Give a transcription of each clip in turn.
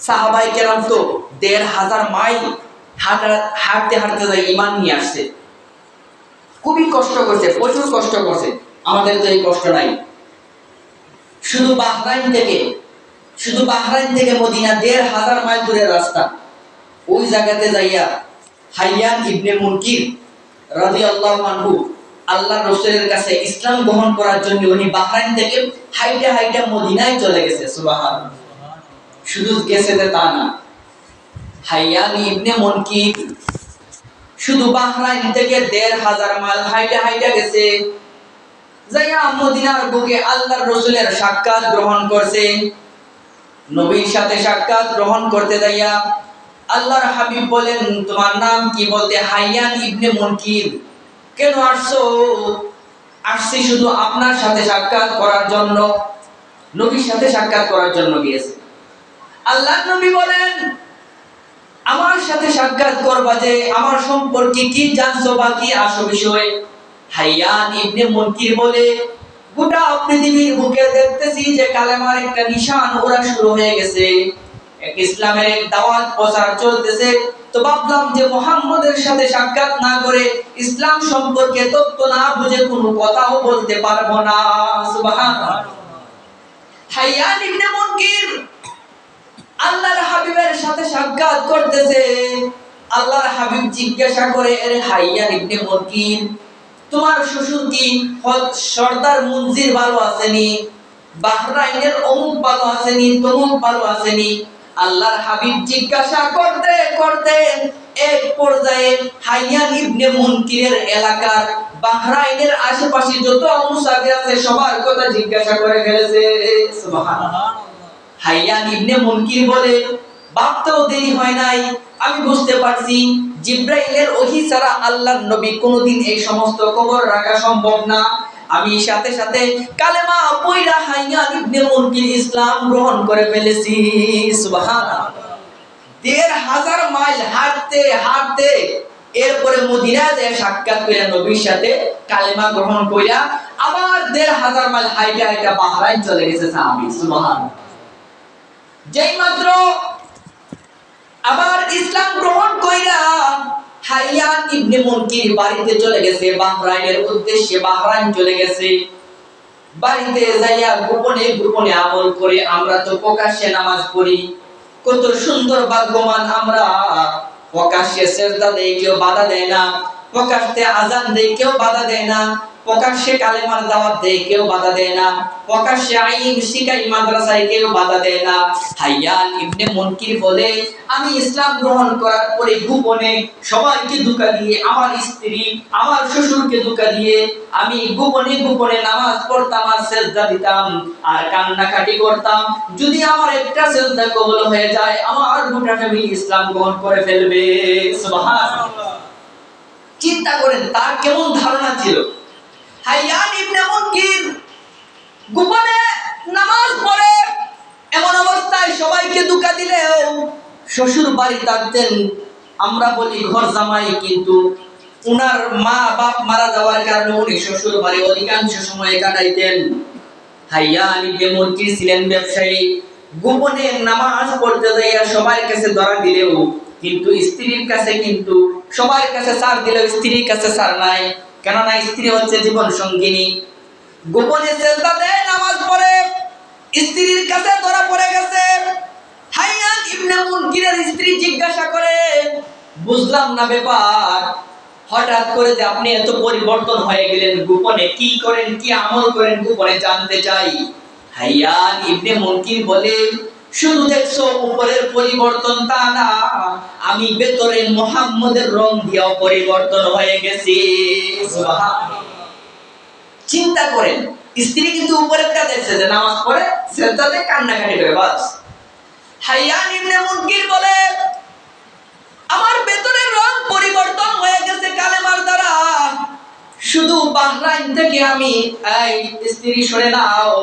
সাহাবায়ে কেরাম তো ১৫০০ মাইল হাঁটতে হাঁটতে যায় ঈমান নিয়ে আসছে। খুবই কষ্ট করছে, প্রচুর কষ্ট করছে। আমাদের তো এই কষ্ট নাই। শুধু বাহরাইন থেকে মদিনা ১৫০০ মাইল দূরের রাস্তা। ওই জায়গাতে যাইয়া হাইয়ান ইবনে মুনকির রাদিয়াল্লাহু আনহু আল্লাহর রাসূলের কাছে ইসলাম গ্রহণ করার জন্য উনি বাহরাইন থেকে হাইটা হাইটা মদিনায় চলে গেছে। সুবহানাল্লাহ। শুধু গেছে তা না, হাইয়ান ইবনে মুনকির শুধু বাহরাইন থেকে ১৫০০ মাইল হাইটা হাইটা গেছে, যাইয়া মদিনার বুকে আল্লাহর রাসূলের সাক্ষাৎ গ্রহণ করছে। নবীর সাথে সাক্ষাৎ গ্রহণ করতে যাইয়া আল্লাহর হাবিব বলেন, তোমার নাম কি? বলতে হাইয়ান ইবনে মুনকির। কেন আসছো? আসছি শুধু আপনার সাথে সাক্ষাৎ করার জন্য। নবীর সাথে সাক্ষাৎ করার জন্য গিয়েছে। আল্লাহর নবী বলেন, আমার সাথে সাক্ষাৎ করবা যে আমার সম্পর্কে কি জানছো বা কি আসো বিষয়? হাইয়ান ইবনে মুনকির বলে, গোটা পৃথিবীর বুকে দেখতেছি যে কালেমার একটা নিশান ওরা শুরু হয়ে গেছে, এক ইসলামের এক দাওয়াত প্রচার চলতেছে। তো ভাবলাম যে মুহাম্মদের সাথে সাক্ষাৎ না করে ইসলাম সম্পর্কে তত্ত্ব না বুঝে কোনো কথাও বলতে পারবো না। সুবহানাল্লাহ। হাইয়ান ইবনে মুনকির আল্লাহর হাবিবের সাথে সাক্ষাৎ করতেছে। আল্লাহর হাবিব জিজ্ঞাসা করে, আরে হাইয়ান ইবনে মুনকির, তোমার শ্বশুর কি সর্দার মুনজির ভালো আছেনি? বাহরাইনের অমুক ভালো আছেনি? তমুক ভালো আছেনি? আল্লাহর হাবিব জিজ্ঞাসা করতে করতে এক পর্যায়ে হাইয়ান ইবনে মুনকিরের এলাকার বাহরাইনের আশেপাশে যত মুসাফির আছে সবার কথা জিজ্ঞাসা করে ফেলেছে। সুবহানাল্লাহ। হাইয়ান ইবনে মুনকির বলে, ভাবতেও দেরি হয় নাই, আমি বুঝতে পারছি জিবরাইলের ওহী ছাড়া আল্লাহর নবী কোনোদিন এই সমস্ত খবর রাখা সম্ভব না। আমি সাথে সাথে কালেমা পয়রা হাইয়ান ইবনে মুনকির ইসলাম গ্রহণ করে ফেলেছি। সুবহানাল্লাহ। ১৫০০ মাইল হাঁটতে হাঁটতে এরপরে মদিনায় যায় সাক্ষাৎ কইরা নবীর সাথে কালেমা গ্রহণ কইরা আবার ১৫০০ মাইল হাইটা হাইটা বাহরাইন চলে গেছে সাহাবী। সুবহানাল্লাহ। যেই মাত্র আবার ইসলাম গ্রহণ কইরা হাইয়ান ইবনে মুনকির বাড়িতে চলে গেছে, বাহরাইনের উদ্দেশ্যে বাহরাইন চলে গেছে। বাড়িতে যাইয়া গোপনে গোপনে আমল করে, আমরা তো প্রকাশ্যে নামাজ পড়ি, কত সুন্দর ভাগ্যবান আমরা। প্রকাশ্যে সিজদা দেই, কেউ বাধা দেয় না। প্রকাশ্যে আযান দেই, কেউ বাধা দেয় না। প্রকাশ্যে কালেমার দাওয়াত দেই, কেউ বাধা দেয় না। প্রকাশ্যে আইন শিখাই মাদ্রাসায়, কেউ বাধা দেয় না। হাইয়ান ইবনে মুনকির বলে, আমি ইসলাম গ্রহণ করার পরে গোপনে সবাইকে ধোঁকা দিয়ে, আমার স্ত্রী আমার শ্বশুরকে ধোঁকা দিয়ে আমি গোপনে গোপনে নামাজ পড়তাম আর সিজদা দিতাম আর কান্নাকাটি করতাম। যদি আমার একটা সিজদা কবুল হয়ে যায়, আমার গোটা ফ্যামিলি ইসলাম গ্রহণ করে ফেলবে। সুবহানাল্লাহ। চিন্তা করেন তার কেমন ধারণা ছিল। হাইয়ান ইবনে মুনকির গোপনে নামাজ পড়ে, এমন অবস্থায় সবাইকে ধোঁকা দিলেও শ্বশুর বাড়ি থাকতেন, আমরা বলি ঘর জামাই, কিন্তু উনার মা বাপ মারা যাওয়ার কারণে উনি শ্বশুর বাড়ি অধিকাংশ সময় কাটাইতেন। হাইয়ান ইবনে মুনকির ছিলেন ব্যবসায়ী। গোপনে নামাজ পড়তে যাইয়া সবার কাছে ধরা দিলেও কিন্তু স্ত্রীর কাছে, কিন্তু সবার কাছে ছাড় দিলেও স্ত্রীর কাছে ছাড় নাই। কেননা স্ত্রী হচ্ছে জীবন সঙ্গিনী। গোপনে সিজদা দেয়, নামাজ পড়ে, স্ত্রীর কাছে ধরা পড়ে গেছে। হাইয়ান ইবনে মুনকিরের স্ত্রী জিজ্ঞাসা করে, বুঝলাম না ব্যাপার, হঠাৎ করে যে আপনি এত পরিবর্তন হয়ে গেলেন, গোপনে কি করেন, কি আমল করেন, গোপনে জানতে চাই। হাইয়ান ইবনে মুনকির বলে, শুধু দেখছো উপরের পরিবর্তন তা না, আমি ভেতরে মুহাম্মদের রং দিয়েও পরিবর্তন হয়ে গেছি। সুবহানাল্লাহ। চিন্তা করেন, স্ত্রী কিন্তু উপরেরটা দেখছে যে নামাজ পড়ে, সিজদাতে কান্নাকাটি করে, বাস। হাইয়ান ইবনে মুনকির বলে, আমার ভেতরের রং পরিবর্তন হয়ে গেছে কালেমার দ্বারা। শুধু বাহরাইন থেকে আমি, এই স্ত্রী শুনে নাও,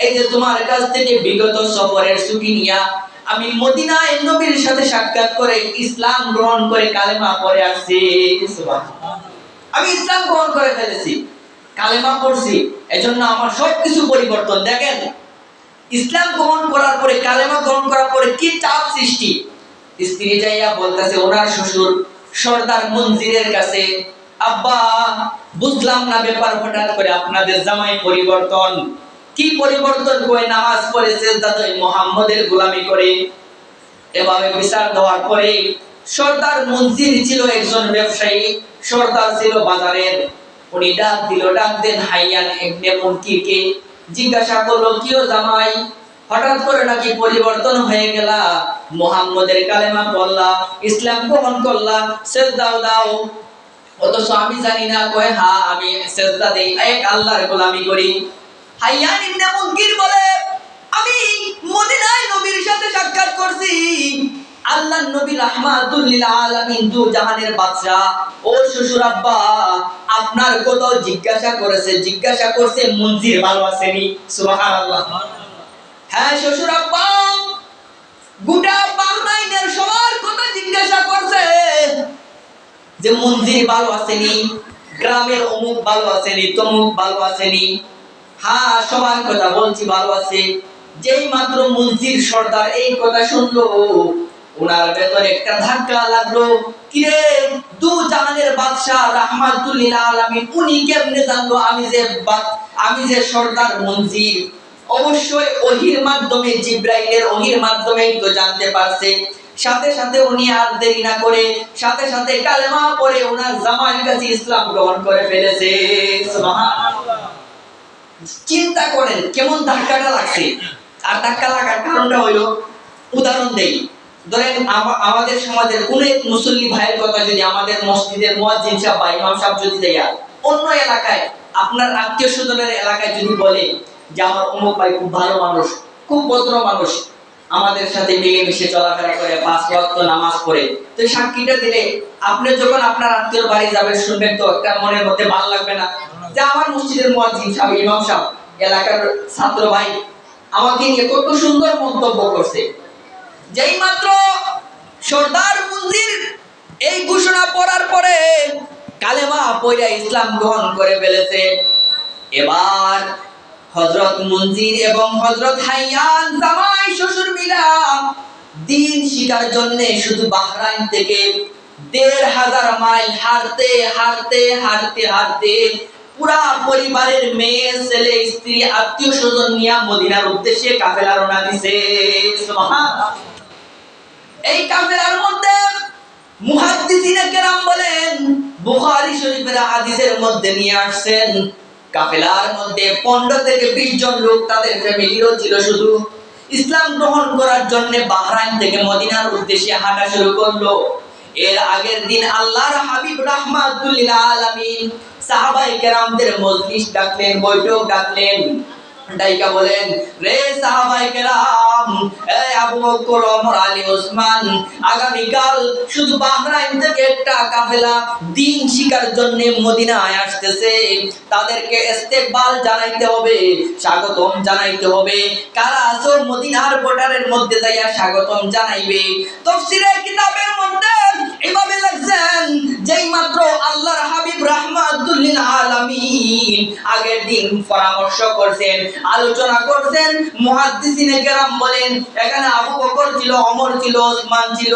এই যে তোমার কাছ থেকে বিগত সফরের ছুটি নিয়া আমি মদিনায় নবীর সাথে সাক্ষাৎ করে ইসলাম গ্রহণ করে কালেমা পড়ে আসছি। সুবহানাল্লাহ। আমি ইসলাম গ্রহণ করে ফেলেছি, কালেমা পড়ছি, এজন্য আমার সবকিছু পরিবর্তন। দেখেন, ইসলাম গ্রহণ করার পরে, কালেমা গ্রহণ করার পরে কি চাপ সৃষ্টি। স্ত্রী যাইয়া বলতেছে ওনার শ্বশুর সর্দার মঞ্জিরের কাছে, আব্বা বুঝলাম না ব্যাপার, হঠাৎ করে আপনাদের জামাই পরিবর্তন, কি পরিবর্তন? কই নামাজ পড়ে সিজদা দেয়, মুহাম্মাদের গোলামি করে। এভাবে বিচার দেওয়ার পরে সর্দার মঞ্জির ছিল একজন ব্যবসায়ী, সর্দার ছিল বাজারের। উনি ডাক দিল, ডাক দেন হাইয়ান ইবনে মুনকিরকে, জিজ্ঞাসা করলো কিও জামাই, হঠাৎ করে নাকি পরিবর্তন হয়ে গেলা, মুহাম্মাদের কালেমা পড়লা, ইসলাম গ্রহণ করলা, সিজদা দাও, অথচ আমি জানি না। কয় হ্যাঁ আমি সিজদা দেই, এক আল্লাহর গোলামি করি। হাইয়ান ইবনে মুনকির বলে আমি মদিনায় নবীর সাথে সাক্ষাৎ করছি, আল্লাহর নবী রাহমাতুল লিল আলামিন দু জাহানের বাদশা। ও শ্বশুর আব্বা আপনার কথা জিজ্ঞাসা করছে মঞ্জির ভালো আছেনি? সুবহানাল্লাহ। হ্যাঁ শ্বশুর আব্বা গোটা বাহরাইনের সবার কথা জিজ্ঞাসা করছে যে মঞ্জির ভালো আছেনি, গ্রামের অমুক ভালো আছেনি, তমুক ভালো আছেনি। হ্যাঁ সবার কথা বলছি ভালো আছে। যেই মাত্র মঞ্জির সর্দার এই কথা শুনলো, ওনার ভেতরে একটা ধাক্কা লাগলো, কিরে দু জাহানের বাদশা রাহমাতুল লিল আলামিন উনি কেমনে জানলো আমি যে সর্দার মঞ্জির? অবশ্যই ওহীর মাধ্যমে, জিবরাইলের ওহীর মাধ্যমে তো জানতে পারছে। সাথে সাথে উনি আর দেরি না করে সাথে সাথে কালেমা পড়ে ওনার জামাইয়ের কাছে ইসলাম গ্রহণ করে ফেলেছে। সুবহানাল্লাহ। চিন্তা করেন কেমন ধাক্কাটা লাগছে। আর ধাক্কা লাগার কারণটা হলো, উদাহরণ দেই, ধরেন আমাদের সমাজের কোন এক মুসল্লি ভাইয়ের কথা যদি আমাদের মসজিদের মুয়াজ্জিন সাহেব বা ইমাম সাহেব যদি দেয়া অন্য এলাকায়, আপনার আত্মীয় স্বজনের এলাকায় যদি বলে যে আমার অমুক ভাই খুব ভালো মানুষ, খুব ভদ্র মানুষ, আমাদের সাথে মিলেমিশে চলাফেরা করে, 5 ওয়াক্ত নামাজ পড়ে, তো সাক্ষীটা দিলে আপনি যখন আপনার আত্মীয়র বাড়ি যাবেন শুনবেন তো একটা মনের মধ্যে ভালো লাগবে না যে আমার মসজিদের মুয়াজ্জিন সাহেব, ইমাম সাহেব, এলাকার ছাত্র ভাই আমাকে নিয়ে কত সুন্দর মন্তব্য করছে। যেই মাত্র সর্দার মঞ্জির এই ঘোষণা পড়ার পরে কালেমা পড়ে ইসলাম গ্রহণ করে ফেলেছে। এবার হযরত মঞ্জির এবং হযরত হাইয়ান জামাই শ্বশুর মিলা দিন শিকার জন্য শুধু বাহরাইন থেকে ১৫০০ মাইল হাঁটতে হাঁটতে হাঁটতে হাঁটতে পুরা পরিবারের মেয়ে ছেলে স্ত্রী আত্মীয় স্বজন নিয়ে মদিনার উদ্দেশ্যে কাফেলা রওনা দিছে। সুবহানাল্লাহ। এই কাফেলার মধ্যে মুহাদ্দিসিনে কেরাম বলেন, বুখারী শরীফের হাদিসের মধ্যে নিয়ে আসছেন, কাফেলার মধ্যে 15 থেকে 20 জন লোক, তাদের ফ্যামিলিও ছিল, শুধু ইসলাম গ্রহণ করার জন্য বাহরাইন থেকে মদিনার উদ্দেশ্যে হাঁটা শুরু করলো। এর আগের দিন আল্লাহর হাবিব রাহমাতুল লিল আলামিন সাহাবায়ে কেরামদের মজলিস ডাকলেন, বৈঠক ডাকলেন, ডাইকা বলেন, রে সাহাবায়ে কেরাম, এই আবু বকর, ওমর, আলী, ওসমান, আগামী কাল শুধু বাহরাইন থেকে একটা কাফেলা দ্বীন শিকার জন্য মদিনায় আসতেছে, তাদেরকে ইস্তেকবাল জানাইতে হবে, স্বাগতম জানাইতে হবে। কারা আছো মদিনার বর্ডারের মধ্যে যাইয়া স্বাগতম জানাইবে? তাফসীরে কিতাবের মধ্যে এভাবে লেখছেন, যেই মাত্র আল্লাহর হাবিব রাহমাতুল লিল আলামিন আগের দিন পরামর্শ করছেন, আলোচনা করছেন, মুহাদ্দিসিনে কেরাম বলেন এখানে আবু বকর ছিল, ওমর ছিল, ওসমান ছিল,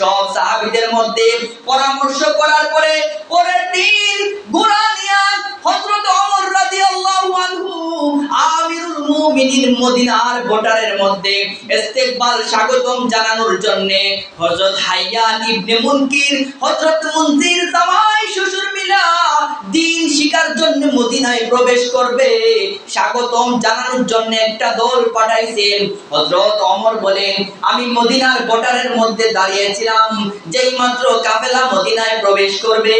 সব সাহাবীদের মধ্যে পরামর্শ করার পরে পরের দিন ঘোড়া নিয়ে হযরত ওমর রাদিয়াল্লাহু আনহু আমিরুল মুমিনিন মদিনার বর্ডারের মধ্যে ইস্তেকবাল স্বাগতম জানানোর জন্য হযরত হাইয়ান ইবনে মুনকির, হযরত মঞ্জির জামাই শ্বশুর মিলা দ্বীন শিকার জন্য মদিনায় প্রবেশ করবে, স্বাগতম জানানোর জন্য একটা দল পাঠাইছেন। হযরত ওমর বলেন আমি মদিনার বর্ডারের মধ্যে দাঁড়িয়েছিলাম, যেই মাত্র কাফেলা মদিনায় প্রবেশ করবে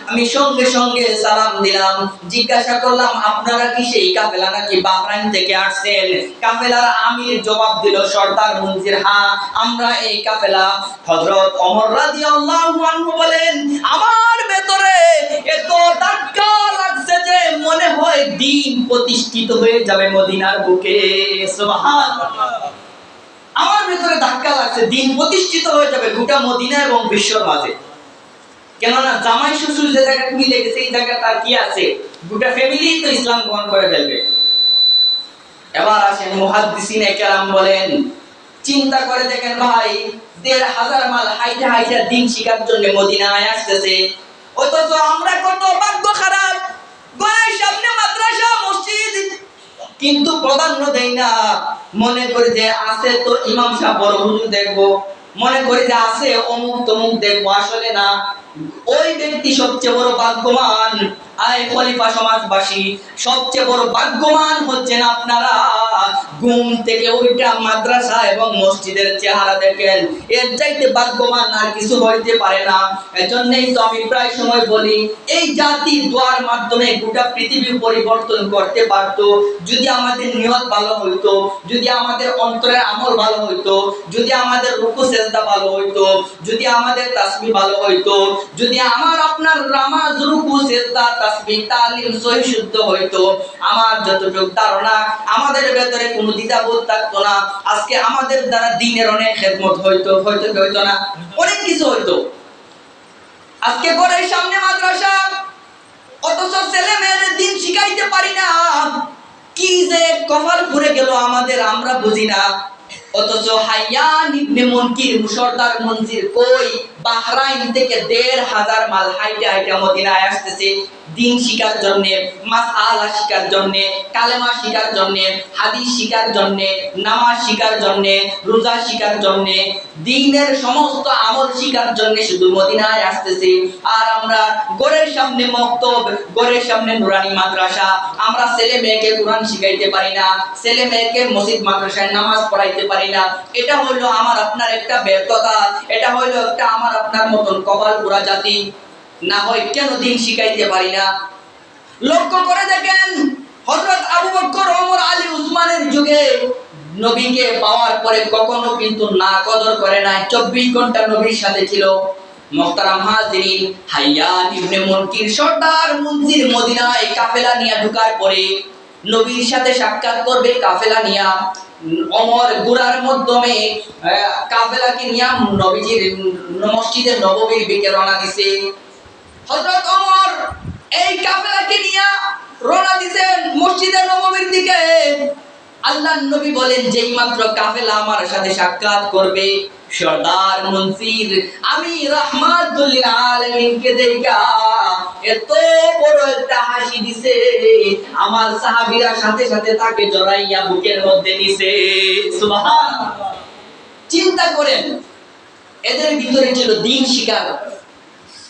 আমি সঙ্গে সঙ্গে সালাম দিলাম, জিজ্ঞাসা করলাম আপনারা কি সেই কাফেলা নাকি বাহরাইন থেকে আসছেন? কাফেলার আমির জবাব দিল, সর্দার মঞ্জির, হ্যাঁ আমরা এই কাফেলা। হযরত ওমর রাদিয়াল্লাহু আনহু বলেন আমার ভেতরে এত ধাক্কা লাগছে যে মনে হয় দ্বীন প্রতিষ্ঠিত হয়ে যাবে মদিনার বুকে। সুবহানাল্লাহ। আমার ভেতরে ধাক্কা লাগছে, দ্বীন প্রতিষ্ঠিত হয়ে যাবে গোটা মদিনা এবং বিশ্বর মাঝে। কেননা জামাই শ্বশুর যে জায়গা মিলে গেছে এই জায়গা তার কি আছে, গোটা ফ্যামিলি তো ইসলাম গ্রহণ করে ফেলবে। এবার আসেন মুহাদ্দিসিনে কেরাম বলেন চিন্তা করে দেখেন ভাই, ১,৫০০ মাইল হাইটা হাইটা দিন শিখার জন্য মদিনায় আসতেছে, অথচ আমরা কত ভাগ্য খারাপ, ঘরের সামনে মাদ্রাসা মসজিদ কিন্তু প্রাধান্য দেই না। মনে করি যে আছে তো ইমাম সাহেব বড় হুজুর দেখবো, মনে করি যে আছে অমুক তমুক দেখবো, আসলে না। ওই ব্যক্তি সবচেয়ে বড় ভাগ্যবান। আয় খলিফা সমাজবাসী, সবচেয়ে বড় ভাগ্যবান হচ্ছেন আপনারা। ঘুম থেকে ওইটা মাদ্রাসা এবং মসজিদের চেহারা দেখেন, এর চাইতে ভাগ্যবান আর কিছু হইতে পারে না। এজন্যই তো আমি প্রায় সময় বলি, এই জাতি দোয়ার মাধ্যমে গোটা পৃথিবী পরিবর্তন করতে পারতো যদি আমাদের নিয়ত ভালো হইতো, যদি আমাদের অন্তরের আমল ভালো হইতো, যদি আমাদের রুকু সেজদা ভালো হইতো, যদি আমাদের তাসবিহ ভালো হইতো, যদি আমার আপনার নামাজ রুকু সেজদা তাসবিহ তালিম সহি শুদ্ধ হইতো, আমার যতটুকু ধারণা আমাদের ভেতরে কোনো দ্বিধাবোধ থাকতো না, আজকে আমাদের দ্বারা দ্বীনের অনেক খেদমত হইতো না, অনেক কিছু হইতো। আজকে ঘরের সামনে মাদ্রাসা, অথচ ছেলে মেয়েদের দ্বীন শিখাইতে পারি না। কি যে কপাল পুড়ে গেল আমাদের, আমরা বুঝি না। অথচ হাইয়ান ইবনে মুনকির মুশরদার মঞ্জিল কই, বাহরাইন থেকে ১,৫০০ মাইল হাইটা হাইটা মদিনায় আসতেছে দিন শিখার জন্য, মাসআলা শিখার জন্য, কালেমা শিখার জন্য, হাদিস শিখার জন্য, নামাজ শিখার জন্য, রোজা শিখার জন্য, দ্বীনের সমস্ত আমল শিখার জন্য শুধু মদিনায় আসতেছে। আর আমরা ঘরের সামনে মক্তব, ঘরের সামনে নুরানি মাদ্রাসা, আমরা ছেলে মেয়েকে কোরআন শিখাইতে পারি না, ছেলে মেয়েকে মসজিদ মাদ্রাসায় নামাজ পড়াইতে পারি না। এটা হলো আমার আপনার একটা ব্যর্থতা, এটা হলো একটা আমার আপনার মতন কপাল পোড়া জাতি। না হয় কেন দিন শিখাইতে পারি না? লক্ষ্য করে দেখেন, হযরত আবু বকর, ওমর, আলী, উসমানের যুগে নবীকে পাওয়ার পরে কখনো কিন্তু না কদর করে নাই, 24 ঘন্টা নবীর সাথে ছিল। মুহতারাম হাজিরিন, হাইয়ান ইবনে মুনকির সর্দার মঞ্জিল মদিনায় কাফেলা নিয়ে ঢোকার পরে নবীর সাথে সাক্ষাৎ করবে কাফেলা নিয়া। ওমর গুরার মাধ্যমে কাফেলাকে নিয়ে নবীজির মসজিদে নববীর দিকে রওনা দিছে। হযরত ওমর এই কাফেলাকে নিয়ে রওনা দিবেন মসজিদে নববীর দিকে। আল্লাহর নবী বলেন, যেই মাত্র কাফেলা আমার সাথে সাক্ষাৎ করবে, সর্দার মঞ্জিল আমি রাহমাতুল লিল আলামিনকে দেখা এত বড় একটা হাসি দিছে, আমার সাহাবীরা সাথে সাথে তাকে জড়াইয়া বুকের মধ্যে নিছে। সুবহানাল্লাহ। চিন্তা করেন, এদের ভিতরে ছিল দ্বীন শিখার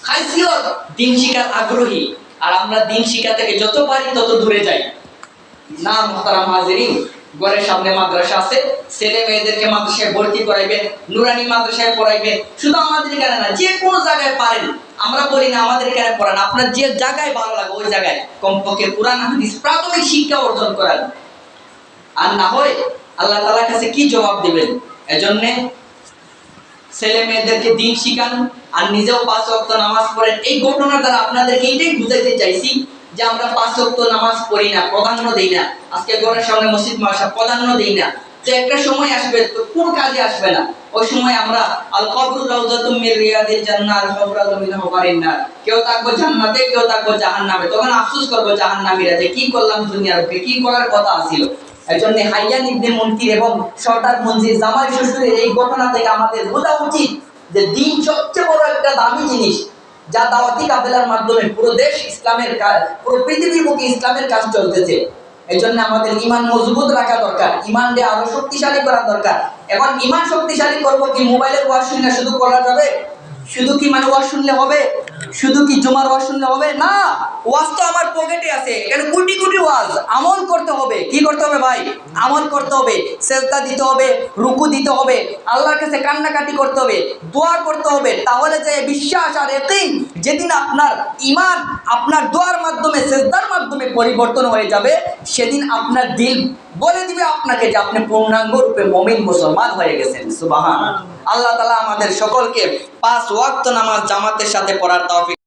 খায়সিয়ত, দ্বীন শিখার আগ্রহী, আর আমরা দ্বীন শিখা থেকে যত পারি তত দূরে যাই না। মুহতারাম হাজিরিন, ঘরের সামনে মাদ্রাসা আছে, ছেলে মেয়েদেরকে মাদ্রাসায় ভর্তি করাইবেন, নুরানি মাদ্রাসায় পড়াইবেন। শুধু আমাদের এখানে না, যে কোনো জায়গায় পারেন, আমরা বলি না আমাদের এখানে পড়ান, আপনার যে জায়গায় ভালো লাগে ওই জায়গায় কমপক্ষে কুরআন হাদিস প্রাথমিক শিক্ষা অর্জন করান। আর না হয় আল্লাহ তাআলার কাছে কি জবাব দিবেন? এজন্য ছেলে মেয়েদেরকে দ্বীন শিখান আর নিজেও 5 ওয়াক্ত নামাজ পড়েন। এই ঘটনার দ্বারা আপনাদেরকে এটাই বুঝাইতে চাইছি যে আমরা 5 ওয়াক্ত নামাজ পড়ি না, প্রাধান্য দেই না। আজকে ঘরের সামনে মসজিদ মাদ্রাসা প্রাধান্য দেই না, যে একটা সময় আসবে তো কোন কাজে আসবে না, ওই সময় আমরা আল কবরু রাউযাতুম মির রিয়াদিল জান্নাহ আল হুফরাতুম মিন হুফারিন নার, কেউ থাকবো জান্নাতে, কেউ থাকবো জাহান্নামে। তখন আফসোস করবো জাহান্নামীরা যে কি করলাম দুনিয়ার বুকে, কি করার কথা ছিল। এজন্য হাইয়ান ইবনে মুনকির এবং সর্দার মঞ্জিল জামাই শ্বশুরের এই ঘটনা থেকে আমাদের বোঝা উচিত যে দ্বীন সবচেয়ে বড় একটা দামি জিনিস, যা দাওয়াতি কাফেলার মাধ্যমে পুরো দেশ ইসলামের কাজ, পুরো পৃথিবীর বুকে ইসলামের কাজ চলতেছে। এই জন্য আমাদের ঈমান মজবুত রাখা দরকার, ঈমানকে আরো শক্তিশালী করা দরকার। এখন ঈমান শক্তিশালী করবো কি মোবাইলের ওয়াজ শুনলে শুধু করা যাবে? শুধু কি মানে ওয়াজ শুনলে হবে? শুধু কি জুমার ওয়াজ শুনলে হবে? না, ওয়াজ তো আমার পকেটে আছে, এখানে কোটি কোটি ওয়াজ। আমল করতে হবে। কি করতে হবে ভাই? আমল করতে হবে, সেজদা দিতে হবে, রুকু দিতে হবে, আল্লাহর কাছে কান্নাকাটি করতে হবে, দোয়া করতে হবে। তাহলে যে বিশ্বাস আর ইয়াকিন, যেদিন আপনার ঈমান আপনার দোয়ার মাধ্যমে, সেজদার মাধ্যমে পরিবর্তন হয়ে যাবে, সেদিন আপনার দিল বলে দিবে আপনাকে যে আপনি পূর্ণাঙ্গ রূপে মুমিন মুসলমান হয়ে গেছেন। সুবহানাল্লাহ। আল্লাহ তাআলা আমাদের সকলকে 5 ওয়াক্ত নামাজ জামাতের সাথে পড়ার তৌফিক